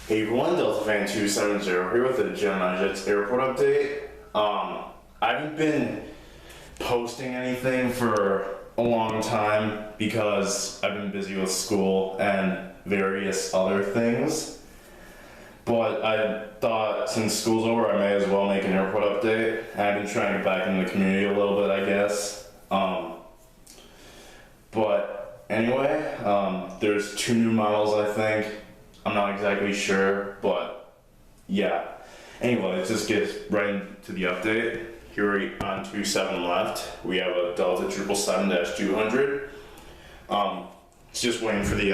Hey everyone, Delta Fan 270 here with a Gemini Jets airport update. I haven't been posting anything for a long time because I've been busy with school and various other things. But I thought since school's over, I may as well make an airport update. I've been trying to get back into the community a little bit, I guess. But anyway, there's 2 new models, I think. I'm not exactly sure, but yeah. Anyway, let's just get right into the update. Here we're on 27 left. We have a Delta 777-200. It's just waiting for the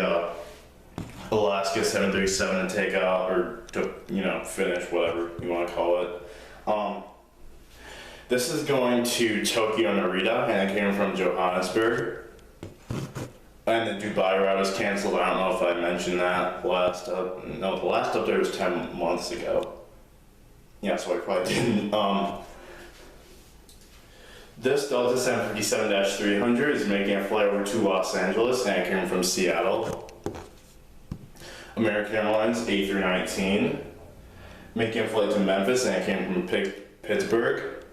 Alaska 737 to take out, or to, finish, whatever you want to call it. This is going to Tokyo Narita, and it came from Johannesburg. And the Dubai route is canceled. I don't know if I mentioned that last up. No, the last update was 10 months ago. Yeah, so I probably didn't. This Delta 757-300 is making a flight over to Los Angeles, and it came from Seattle. American Airlines A319, making a flight to Memphis, and it came from Pittsburgh.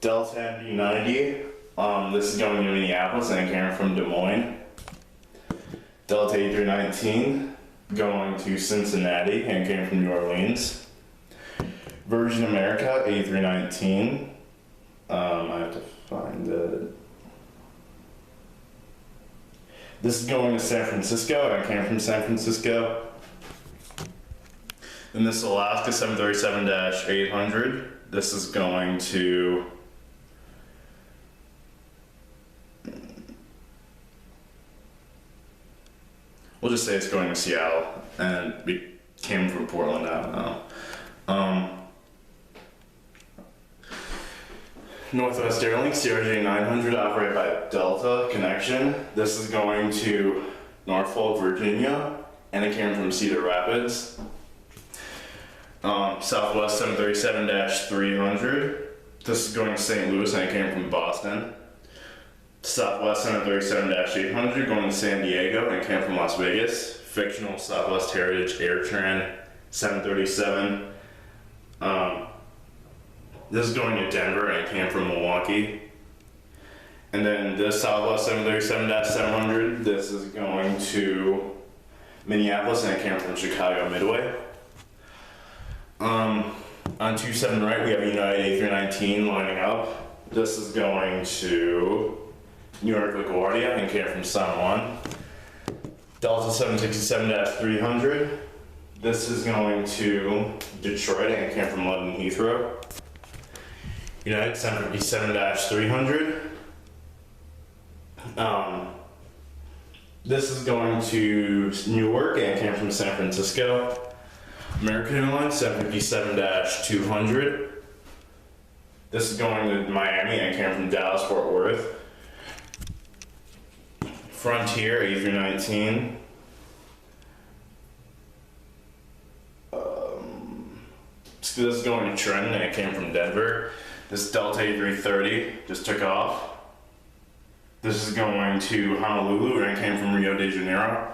Delta MD-90. This is going to Minneapolis, and it came from Des Moines. Delta A319 going to Cincinnati, and it came from New Orleans. Virgin America A319. I have to find it. This is going to San Francisco, and it came from San Francisco. Then this Alaska 737-800. This is going to we'll just say it's going to Seattle, and it came from Portland, I don't know. Northwest Airlines CRJ-900 operated by Delta Connection. This is going to Norfolk, Virginia, and it came from Cedar Rapids. Southwest 737-300. This is going to St. Louis, and it came from Boston. Southwest 737-800 going to San Diego, and it came from Las Vegas. Fictional Southwest Heritage AirTran 737. This is going to Denver, and it came from Milwaukee. And then this Southwest 737-700, this is going to Minneapolis, and it came from Chicago Midway. On 27 right, we have United A319 lining up. This is going to New York LaGuardia, and came from San Juan. Delta 767-300. This is going to Detroit, and it came from London Heathrow. United 757-300. This is going to Newark, and it came from San Francisco. American Airlines 757-200. This is going to Miami, and it came from Dallas Fort Worth. Frontier A319. This is going to Trenton, and it came from Denver. This Delta A330 just took off. This is going to Honolulu, and it came from Rio de Janeiro.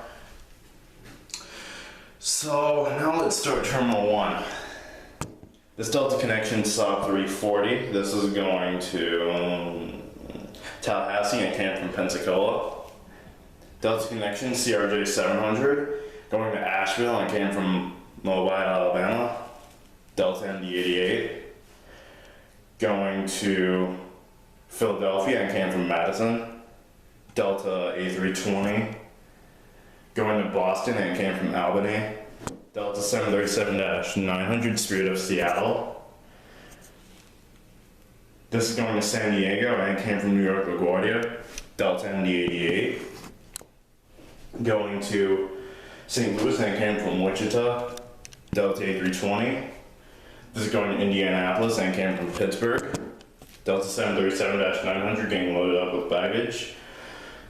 So now let's start Terminal 1. This Delta Connection SOP 340. This is going to Tallahassee, and it came from Pensacola. Delta Connection CRJ 700 going to Asheville, and came from Mobile, Alabama. Delta MD-88 going to Philadelphia, and came from Madison. Delta A320 going to Boston, and it came from Albany. Delta 737-900 Spirit of Seattle. This is going to San Diego, and it came from New York LaGuardia. Delta MD-88 going to St. Louis, and it came from Wichita. Delta A320. This is going to Indianapolis, and it came from Pittsburgh. Delta 737-900 getting loaded up with baggage.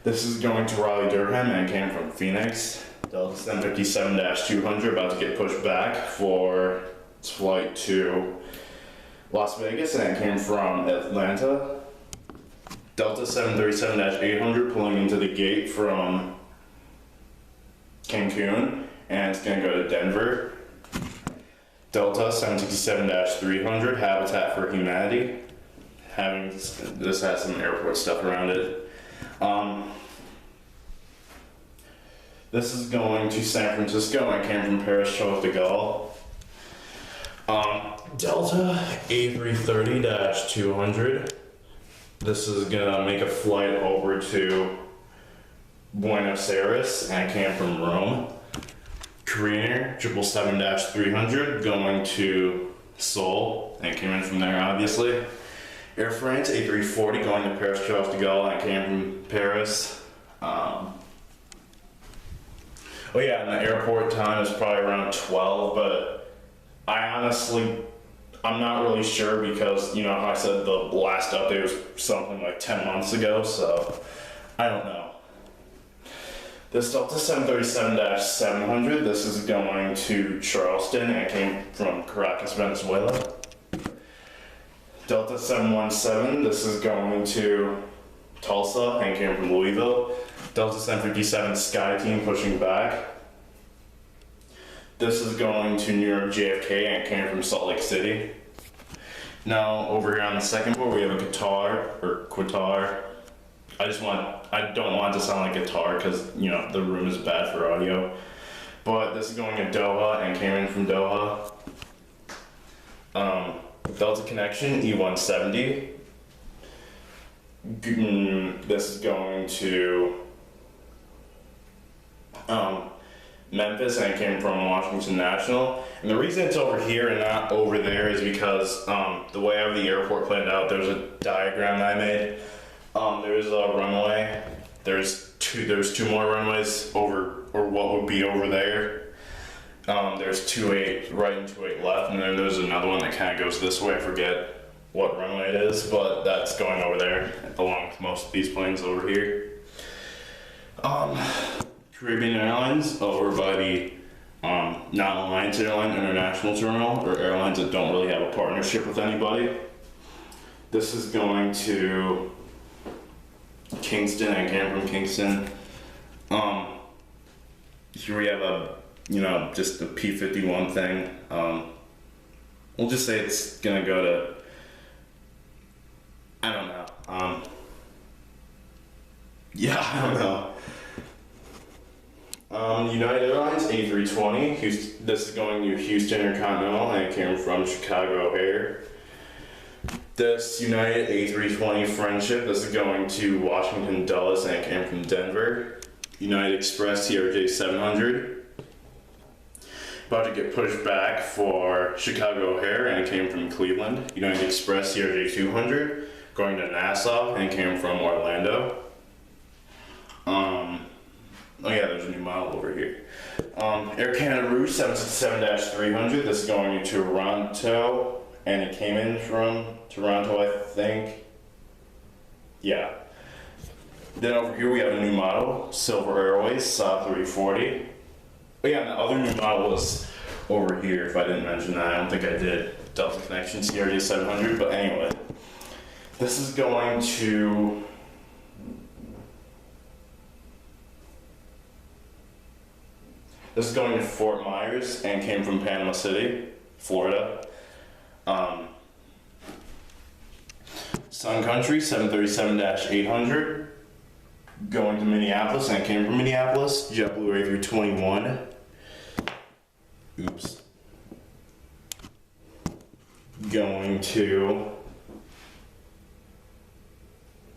This is going to Raleigh-Durham, and it came from Phoenix. Delta 757-200 about to get pushed back for its flight to Las Vegas, and it came from Atlanta. Delta 737-800 pulling into the gate from Cancun, and it's gonna go to Denver. Delta 767-300, Habitat for Humanity. This has some airport stuff around it. This is going to San Francisco, and I came from Paris, Charles de Gaulle. Delta A330-200. This is gonna make a flight over to Buenos Aires, and I came from Rome. Korean Air 777-300 going to Seoul, and came in from there obviously. Air France A340 going to Paris, Charles de Gaulle, and I came from Paris. Oh yeah, and the airport time is probably around 12, but I'm not really sure because, you know, how I said the last update was something like 10 months ago, so I don't know. This Delta 737-700, this is going to Charleston, and it came from Caracas, Venezuela. Delta 717, this is going to Tulsa, and came from Louisville. Delta 757 Sky Team pushing back. This is going to New York JFK, and it came from Salt Lake City. Now over here on the second board we have a guitar, or Quitar. I don't want it to sound like guitar because, you know, the room is bad for audio. But this is going to Doha, and came in from Doha. Delta Connection E170. This is going to Memphis, and it came from Washington National. And the reason it's over here and not over there is because the way I have the airport planned out, there's a diagram that I made. There's a runway. There's two more runways over, or what would be over there. There's 28 right and 28 left, and then there's another one that kind of goes this way. I forget what runway it is, but that's going over there, along with most of these planes over here. Caribbean Airlines over by the non-Alliance Airline International Terminal, or airlines that don't really have a partnership with anybody. This is going to Kingston, and came from Kingston. Here we have just a P-51 thing. We'll just say it's gonna go to, I don't know. I don't know. United Airlines A320. This is going to Houston Intercontinental, and it came from Chicago O'Hare. This United A320 Friendship, this is going to Washington Dulles, and it came from Denver. United Express CRJ 700. About to get pushed back for Chicago O'Hare, and it came from Cleveland. United Express CRJ 200 going to Nassau, and it came from Orlando. Oh yeah, there's a new model over here. Air Canada Rouge 767-300. This is going to Toronto, and it came in from Toronto, I think. Yeah. Then over here we have a new model, Silver Airways SA 340. Oh yeah, and the other new model is over here, if I didn't mention that. I don't think I did. Delta Connection CRJ 700, but anyway. This is going to Fort Myers, and came from Panama City, Florida. Sun Country 737-800 going to Minneapolis, and it came from Minneapolis. JetBlue A321. Oops. Going to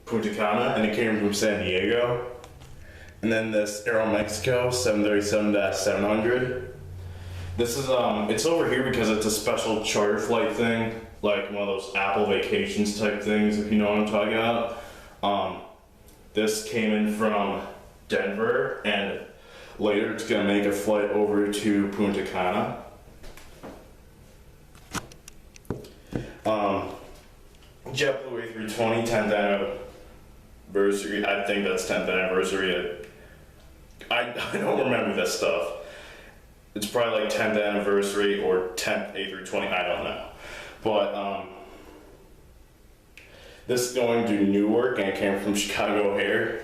Punta Cana, and it came from San Diego. And then this Aeromexico 737-700. This is it's over here because it's a special charter flight thing, like one of those Apple Vacations type things, if you know what I'm talking about. This came in from Denver, and later it's gonna make a flight over to Punta Cana. JetBlue A320 10th anniversary. I think that's 10th anniversary. I don't remember this stuff. It's probably like 10th anniversary or 10th A320, I don't know. But this is going to Newark, and it came from Chicago O'Hare.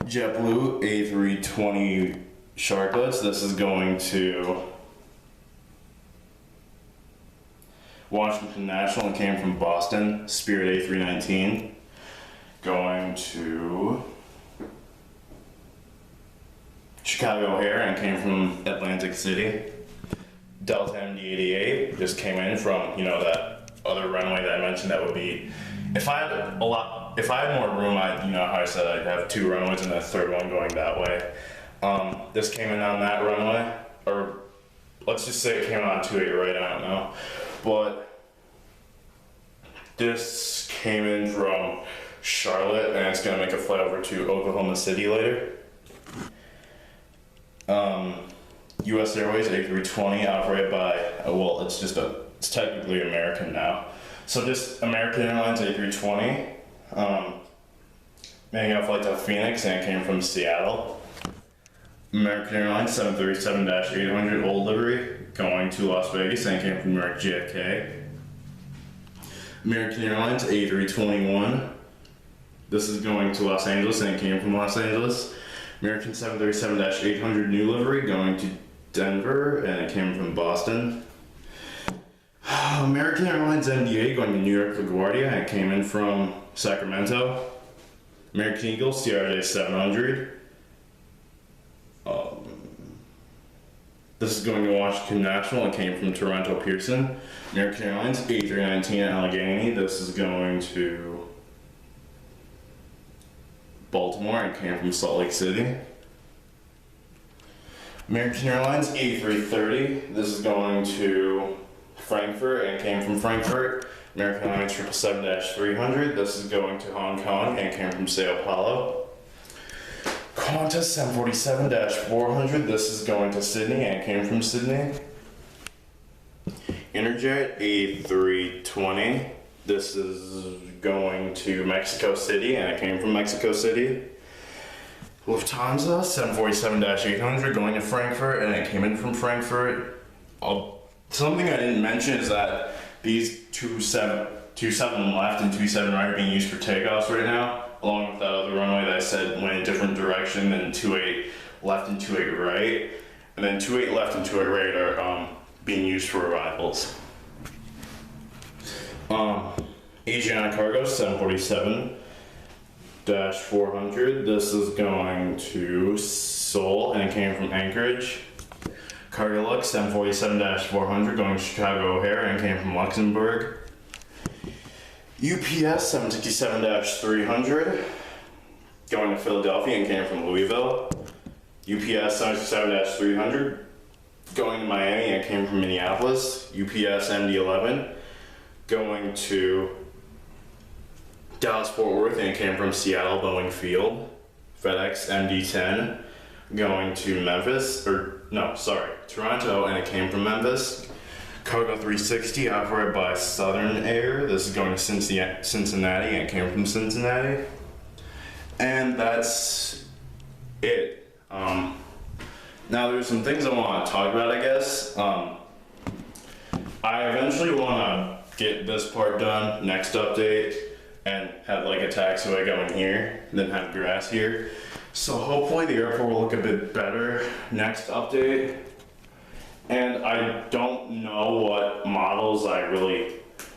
JetBlue A320 Sharklets. This is going to Washington National and came from Boston. Spirit A319. Going to Chicago O'Hare and came from Atlantic City. Delta MD-88 just came in from, that other runway that I mentioned. That would be, if I had more room, how I said I'd have 2 runways and the third one going that way. This came in on that runway, or let's just say it came on 28, right? I don't know. But this came in from Charlotte and it's gonna make a flight over to Oklahoma City later. US Airways A320 operated by, it's technically American now. So just American Airlines A320, making a flight to Phoenix and it came from Seattle. American Airlines 737-800 old livery going to Las Vegas and it came from Newark JFK. American Airlines A321, this is going to Los Angeles and it came from Los Angeles. American 737-800 new livery going to Denver and it came from Boston. American Airlines NDA going to New York LaGuardia and it came in from Sacramento. American Eagle CRJ 700. This is going to Washington National and came from Toronto Pearson. American Airlines A319 Allegheny. This is going to Baltimore and came from Salt Lake City. American Airlines A330. This is going to Frankfurt and came from Frankfurt. American Airlines 777-300. This is going to Hong Kong and came from Sao Paulo. Qantas 747-400. This is going to Sydney and came from Sydney. Interjet A320. This is going to Mexico City and it came from Mexico City. Lufthansa 747-800 going to Frankfurt and it came in from Frankfurt. Something I didn't mention is that these 27 left and 27 right are being used for takeoffs right now, along with that other runway that I said went a different direction than 28 left and 28 right. And then 28 left and 28 right are being used for arrivals. Asiana Cargo 747-400. This is going to Seoul and it came from Anchorage. Cargolux 747-400 going to Chicago O'Hare and came from Luxembourg. UPS 767-300 going to Philadelphia and came from Louisville. UPS 767-300 going to Miami and came from Minneapolis. UPS MD-11 going to Dallas Fort Worth and it came from Seattle Boeing Field. FedEx MD-10 going to Toronto and it came from Memphis. Cargo 360 operated by Southern Air. This is going to Cincinnati and it came from Cincinnati. And that's it. Now there's some things I want to talk about, I guess. I eventually want to get this part done, next update, and have like a taxiway going here, and then have grass here. So hopefully the airport will look a bit better next update. And I don't know what models I really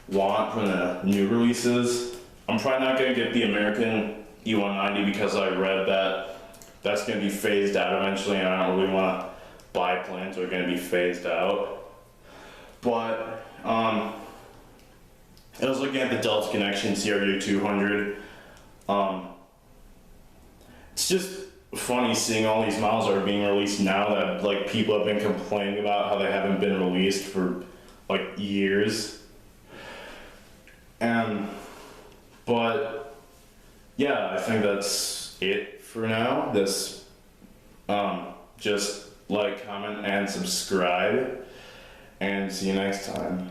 want from the new releases. I'm probably not going to get the American E190 because I read that that's going to be phased out eventually and I don't really want to buy planes that are going to be phased out. But I was looking at the Delta Connection CRJ 200. It's just funny seeing all these models that are being released now that like people have been complaining about how they haven't been released for like years. But yeah, I think that's it for now. Just like, comment, and subscribe, and see you next time.